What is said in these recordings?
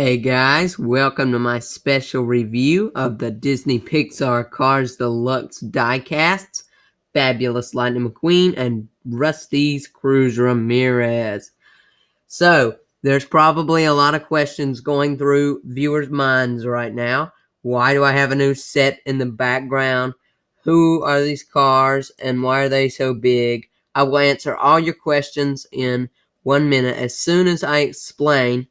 Hey guys, welcome to my special review of the Disney Pixar Cars Deluxe diecasts, Fabulous Lightning McQueen and Rust-eze Cruz Ramirez. So, there's probably a lot of questions going through viewers' minds right now. Why do I have a new set in the background? Who are these cars and why are they so big? I will answer all your questions in 1 minute as soon as I explain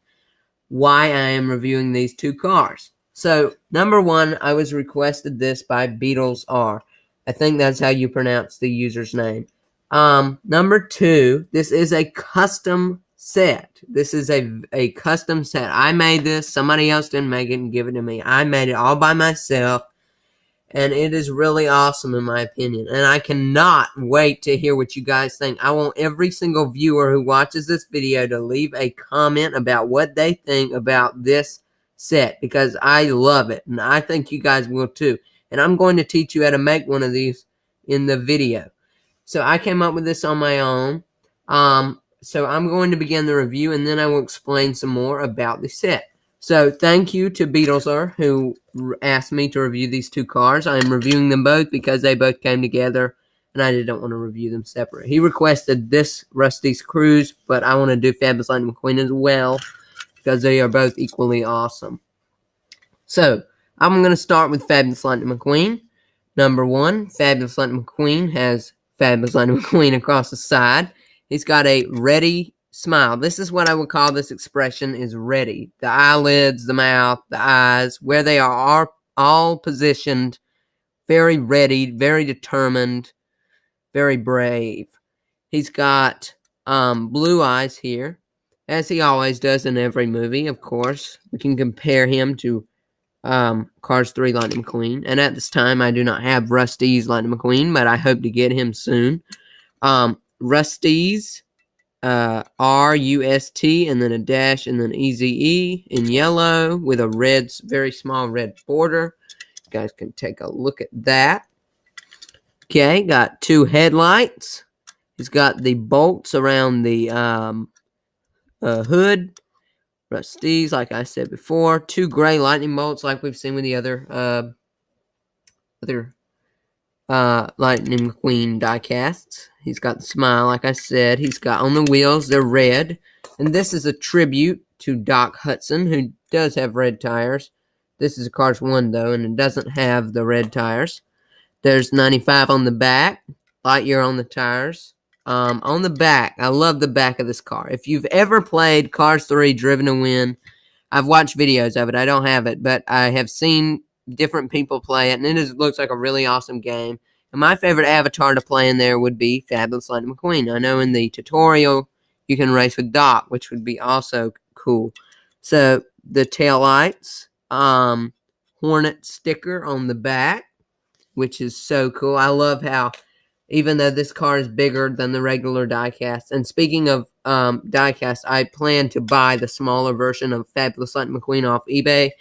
why I am reviewing these two cars. So, number one, I was requested this by Beatles R. I think that's how you pronounce the user's name. Number two, this is a custom set. This is a custom set. I made this. Somebody else didn't make it and give it to me. I made it all by myself. And it is really awesome in my opinion. And I cannot wait to hear what you guys think. I want every single viewer who watches this video to leave a comment about what they think about this set. Because I love it. And I think you guys will too. And I'm going to teach you how to make one of these in the video. So I came up with this on my own. So I'm going to begin the review and then I will explain some more about the set. So, thank you to Beatleser, who asked me to review these two cars. I am reviewing them both because they both came together, and I didn't want to review them separate. He requested this Rust-eze Cruz, but I want to do Fabulous Lightning McQueen as well, because they are both equally awesome. So, I'm going to start with Fabulous Lightning McQueen. Number one, Fabulous Lightning McQueen has Fabulous Lightning McQueen across the side. He's got a ready smile. This is what I would call this expression is ready. The eyelids, the mouth, the eyes, where they are all positioned, very ready, very determined, very brave. He's got blue eyes here, as he always does in every movie, of course. We can compare him to Cars 3 Lightning McQueen. And at this time, I do not have Rust-eze Lightning McQueen, but I hope to get him soon. Rust-eze R-U-S-T and then a dash and then E-Z-E in yellow with a red, very small red border. You guys can take a look at that. Okay, got two headlights. He's got the bolts around the hood. Rust-eze, like I said before. Two gray lightning bolts like we've seen with the other Lightning McQueen diecasts. He's got the smile, like I said. He's got on the wheels, they're red. And this is a tribute to Doc Hudson, who does have red tires. This is a Cars 1, though, and it doesn't have the red tires. There's 95 on the back, light year on the tires. On the back, I love the back of this car. If you've ever played Cars 3 Driven to Win, I've watched videos of it. I don't have it, but I have seen different people play it, and it looks like a really awesome game. And my favorite avatar to play in there would be Fabulous Lightning McQueen. I know in the tutorial you can race with Doc, which would be also cool. So the taillights, Hornet sticker on the back, which is so cool. I love how, even though this car is bigger than the regular diecast, and speaking of diecast, I plan to buy the smaller version of Fabulous Lightning McQueen off eBay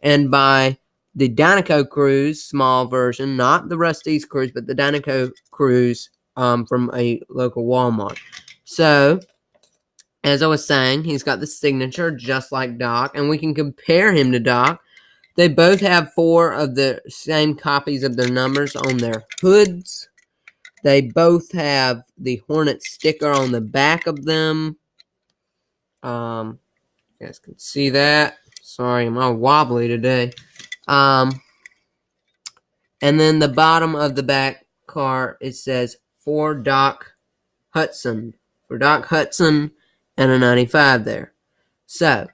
and buy the Diecasts Cruz small version, not the Rust-eze Cruz, but the Diecasts Cruz from a local Walmart. So, as I was saying, he's got the signature just like Doc, and we can compare him to Doc. They both have 4 of the same copies of their numbers on their hoods. They both have the Hornet sticker on the back of them. You guys can see that. Sorry, I'm all wobbly today. And then the bottom of the back car, it says for Doc Hudson. For Doc Hudson and a 95 there. So,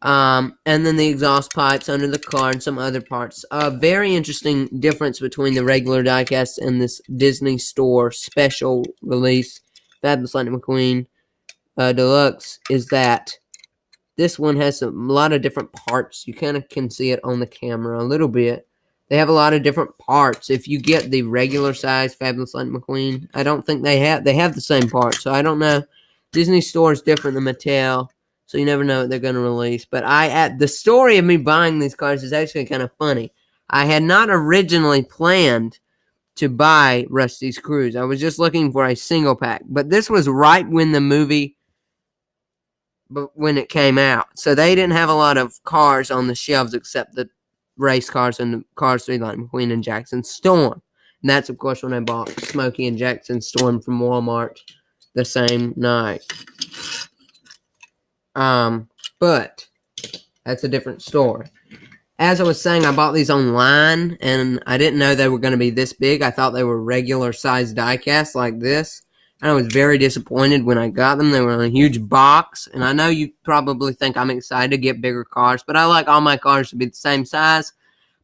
and then the exhaust pipes under the car and some other parts. A very interesting difference between the regular diecast and this Disney Store special release, Fabulous Lightning McQueen Deluxe, is that this one has a lot of different parts. You kind of can see it on the camera a little bit. They have a lot of different parts. If you get the regular size Fabulous Lightning McQueen, I don't think they have the same parts. So I don't know. Disney Store is different than Mattel, so you never know what they're going to release. But the story of me buying these cars is actually kind of funny. I had not originally planned to buy Rust-eze Cruz. I was just looking for a single pack. But this was right when the movie but when it came out. So they didn't have a lot of cars on the shelves except the race cars and the cars 3 like McQueen and Jackson Storm. And that's, of course, when I bought Smokey and Jackson Storm from Walmart the same night. But that's a different story. As I was saying, I bought these online, and I didn't know they were going to be this big. I thought they were regular size diecasts like this. And I was very disappointed when I got them. They were in a huge box. And I know you probably think I'm excited to get bigger cars, but I like all my cars to be the same size.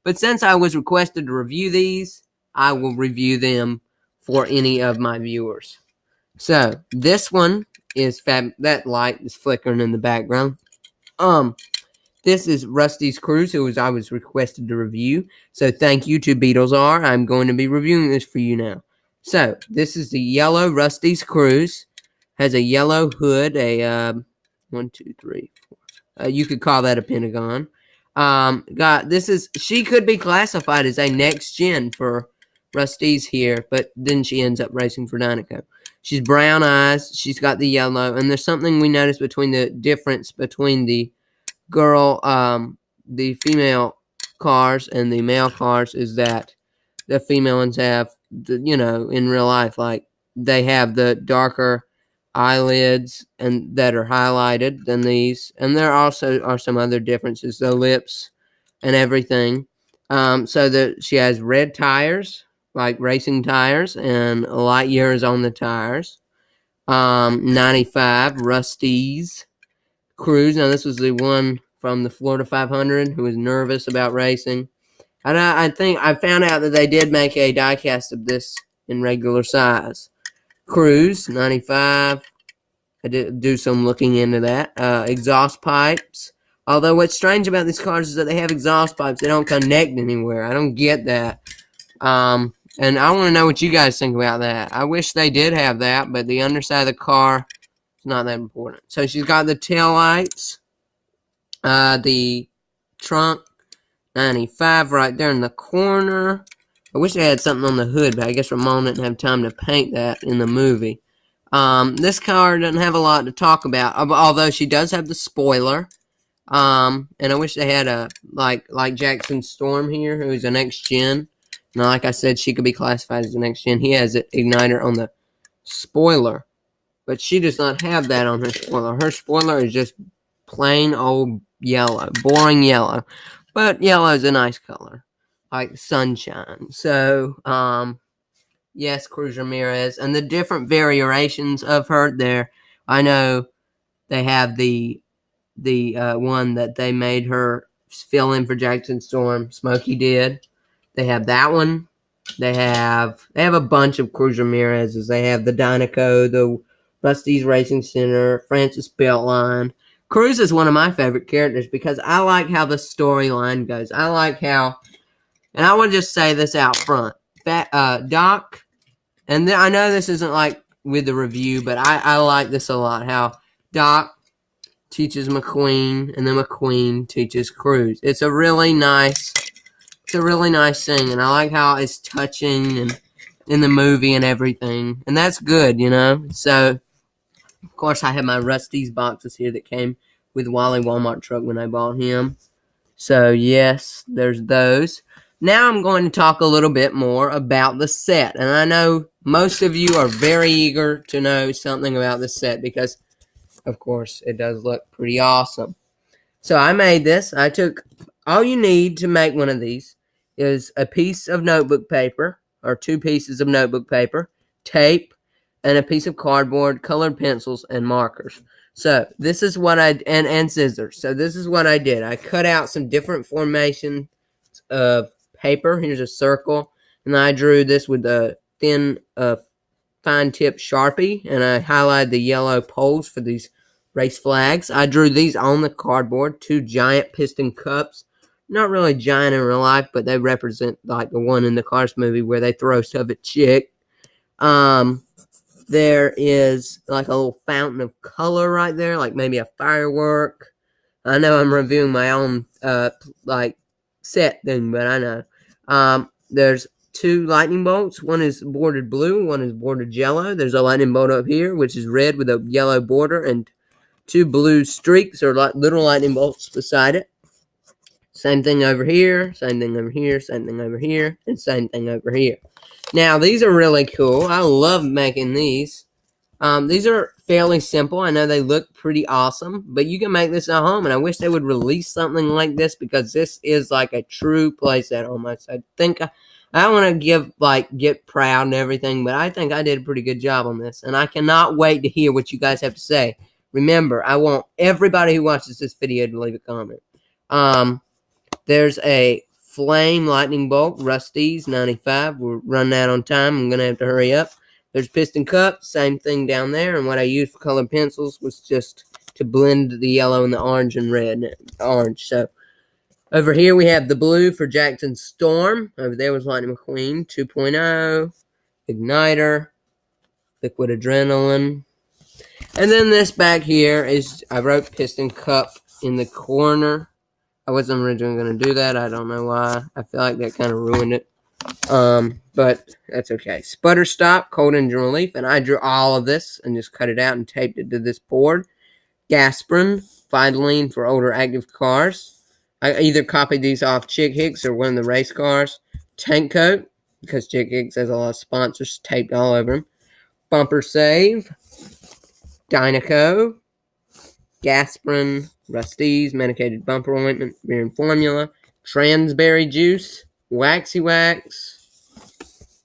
But since I was requested to review these, I will review them for any of my viewers. So, this one is that light is flickering in the background. This is Rust-eze Cruz, who I was requested to review. So, thank you to Beatles R. I'm going to be reviewing this for you now. So, this is the yellow Rust-eze Cruz. Has a yellow hood, one, two, three, four. You could call that a pentagon. She could be classified as a next gen for Rust-eze here, but then she ends up racing for Dynaco. She's brown eyes. She's got the yellow, and there's something we noticed between the difference between the the female cars and the male cars is that the female ones have in real life, like they have the darker eyelids and that are highlighted than these, and there also are some other differences, the lips and everything. So that she has red tires, like racing tires, and light years on the tires. 95 Rust-eze Cruz. Now, this was the one from the Florida 500 who was nervous about racing. And I think I found out that they did make a diecast of this in regular size. Cruz, 95. I did do some looking into that. Exhaust pipes. Although what's strange about these cars is that they have exhaust pipes. They don't connect anywhere. I don't get that. And I want to know what you guys think about that. I wish they did have that, but the underside of the car is not that important. So she's got the tail lights. The trunk, 95 right there in the corner. I wish they had something on the hood, but I guess Ramon didn't have time to paint that in the movie. This car doesn't have a lot to talk about, although she does have the spoiler. And I wish they had a, like Jackson Storm here, who is a next gen. Now, like I said, she could be classified as a next gen. He has an igniter on the spoiler, but she does not have that on her spoiler. Her spoiler is just plain old yellow, boring yellow. But yellow is a nice color, like sunshine. So, yes, Cruz Ramirez. And the different variations of her there, I know they have the one that they made her fill in for Jackson Storm. Smokey did. They have that one. They have a bunch of Cruz Ramirez's. They have the Dynaco, the Rust-eze Racing Center, Francis Beltline. Cruz is one of my favorite characters because I like how the storyline goes. I like how, and I want to just say this out front. Doc, and I know this isn't like with the review, but I like this a lot. How Doc teaches McQueen, and then McQueen teaches Cruz. It's a really nice thing, and I like how it's touching and in the movie and everything, and that's good, So, of course, I have my Rust-eze boxes here that came with Wally Walmart truck when I bought him. So, yes, there's those. Now I'm going to talk a little bit more about the set, and I know most of you are very eager to know something about the set because, of course, it does look pretty awesome. So I made this. All you need to make one of these is a piece of notebook paper, or 2 pieces of notebook paper, tape, and a piece of cardboard, colored pencils, and markers. So this is what and scissors. So this is what I did. I cut out some different formations of paper. Here's a circle, and I drew this with a thin, fine tip Sharpie, and I highlighted the yellow poles for these race flags. I drew these on the cardboard, 2 giant piston cups. Not really giant in real life, but they represent like the one in the Cars movie where they throw stuff at Chick. There is like a little fountain of color right there, like maybe a firework. I know I'm reviewing my own set thing, but I know. There's 2 lightning bolts. One is bordered blue, one is bordered yellow. There's a lightning bolt up here, which is red with a yellow border, and 2 blue streaks or little lightning bolts beside it. Same thing over here, same thing over here, same thing over here, and same thing over here. Now, these are really cool. I love making these. These are fairly simple. I know they look pretty awesome, but you can make this at home, and I wish they would release something like this because this is like a true playset almost. I think I don't want to get proud and everything, but I think I did a pretty good job on this, and I cannot wait to hear what you guys have to say. Remember, I want everybody who watches this video to leave a comment. There's a flame lightning bolt, Rust-eze 95. We're running out on time. I'm going to have to hurry up. There's piston cup, same thing down there. And what I used for colored pencils was just to blend the yellow and the orange and red. Orange. So over here we have the blue for Jackson Storm. Over there was Lightning McQueen 2.0, Igniter, Liquid Adrenaline. And then this back here is, I wrote piston cup in the corner. I wasn't originally going to do that. I don't know why. I feel like that kind of ruined it. But that's okay. Sputter stop, cold engine relief, and I drew all of this and just cut it out and taped it to this board. Gasprin, Vitoline for older active cars. I either copied these off Chick Hicks or one of the race cars. Tank coat, because Chick Hicks has a lot of sponsors taped all over them. Bumper save. Dynaco. Gasprin, Rust-eze, medicated bumper ointment, beer and formula. Transberry juice. Waxy Wax,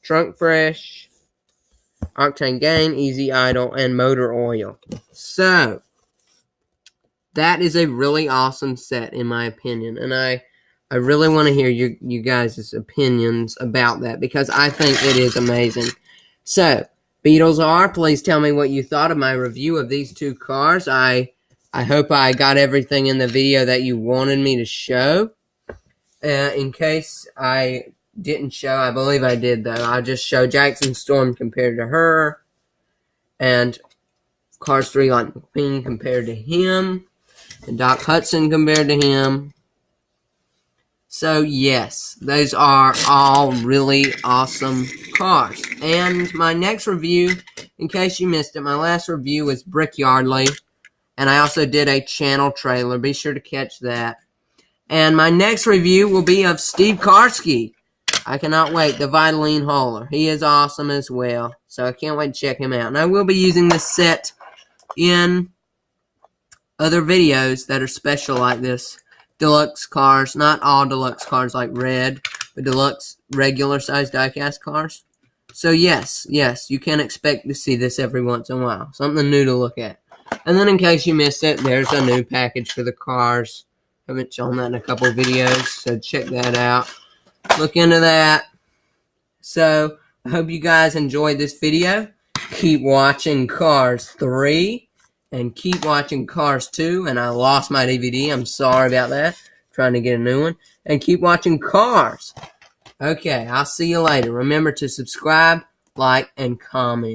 Trunk Fresh, Octane Gain, Easy Idle, and Motor Oil. So, that is a really awesome set, in my opinion. And I really want to hear you guys' opinions about that, because I think it is amazing. So, Beatles R, please tell me what you thought of my review of these 2 cars. I hope I got everything in the video that you wanted me to show. In case I didn't show, I believe I did though. I'll just show Jackson Storm compared to her, and Cars 3 Lightning McQueen compared to him, and Doc Hudson compared to him. So yes, those are all really awesome cars. And my next review, in case you missed it, my last review was Brickyardly, and I also did a channel trailer. Be sure to catch that. And my next review will be of Steve Carski. I cannot wait. The Vitoline hauler. He is awesome as well. So I can't wait to check him out. And I will be using this set in other videos that are special like this. Deluxe cars. Not all deluxe cars like red, but deluxe regular size diecast cars. So yes, you can expect to see this every once in a while. Something new to look at. And then in case you missed it, there's a new package for the cars. I haven't shown that in a couple of videos, so check that out. Look into that. So, I hope you guys enjoyed this video. Keep watching Cars 3, and keep watching Cars 2, and I lost my DVD. I'm sorry about that. Trying to get a new one. And keep watching Cars. Okay, I'll see you later. Remember to subscribe, like, and comment.